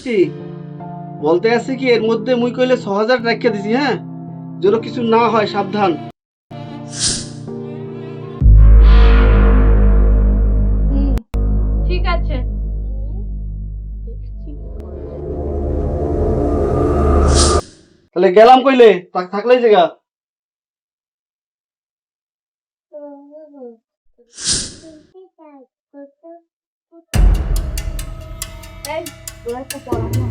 বৃষ্টি বলতে আছে কি এর মধ্যে মুই কইলে ৬০০০ রাখিয়া দিছি, হ্যাঁ, যেন কিছু না হয়, সাবধান। ঠিক আছে। তাহলে গেলাম কইলে থাকলেই জায়গা। এই তোরা তো পড়ানো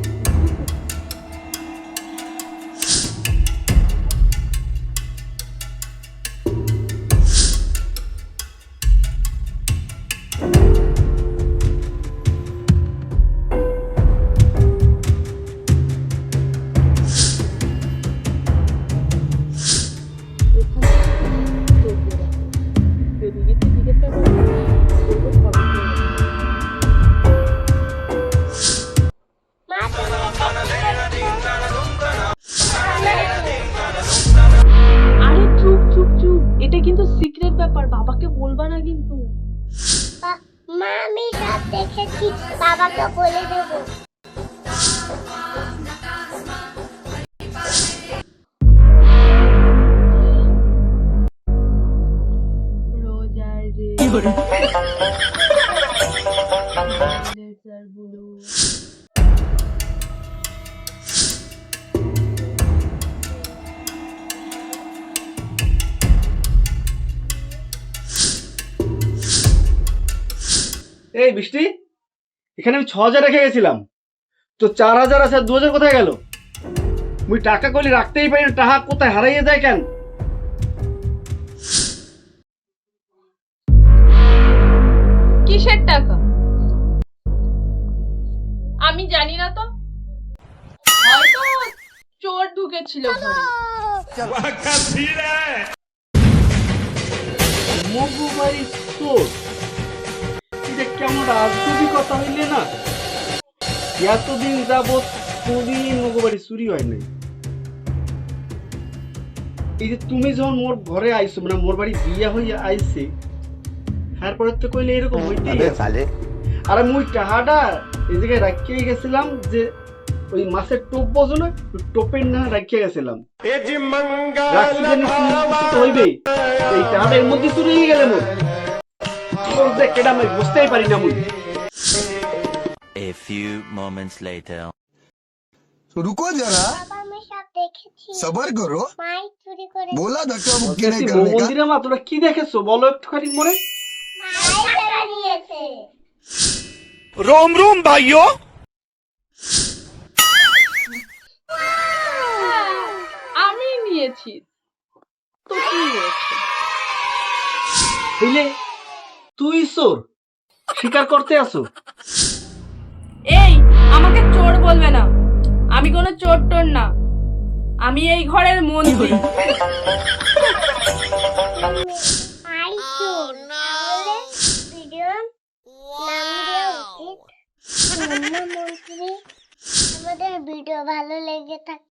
আরে চুপ চুপ চুপ, এটা কিন্তু সিক্রেট ব্যাপার, বাবাকে বলবা না কিন্তু। মা আমি সব দেখেছি, বাবাকে বলে দেবো। রোজার রে স্যার বলো। এই বৃষ্টি, এখানে আমি ৬০০০ রেখে গেছিলাম, তো ৪০০০ আছে, ২০০০ কোথায় গেল? মুই টাকা কইলে রাখতেই পারি না, টাকা কোথায় হারাইয়া যায় কেন? কিসের টাকা আমি জানি না তো, হয়তো চোর ঢুকেছিল ঘরে। মগু বাড়ি চোর, এটা কেমন আজগুবি কথা হইলে না? এতদিন যাবৎ কোনদিন মগু বাড়ি চুরি হয় নাই। এই যে তুমি যখন মোর ঘরে আইছো, মানে মোর বাড়ি বিয়া হইয়া আইছে, তারপরে তো কইলে এরকম হইতেই আছে। আর মুই টাহাটা এই জায়গায় রাখিয়ে গেছিলাম, যে ওই মাছের টোপ বোঝো না, টোপের না রাখিয়ে গেছিলাম, রাখছি জানি কিছু তো হইবেই। এই টাহাটা এর মধ্যে চুরি হয়ে গেলে মোর চোর যে কেডা আমি বুঝতেই পারি না মুই। A few moments later. तो रुको जरा, বাবা আমি সব দেখেছি, सबर करो। মাই চুরি করে बोला धक्का मुक्की नहीं বলতেছি, करने का। মন্দিরে মা তোরা কি দেখেছো বলো একটুখানি মনে। মাই টাকা নিয়েছে। रोम रोम भाइयों। আমি নিয়েছি তো কি হয়েছে? বুঝলে, তুই চোর স্বীকার করতে আসো। এই আমাকে চোর বলবে না, আমি কোনো চোর টোর না, আমি এই ঘরের মন্ত্রী। মাই চোর তাহলে ভিডিও নাম দেওয়া উচিত মুন্না মন্ত্রী। আমাদের ভিডিও ভালো লেগে থাকে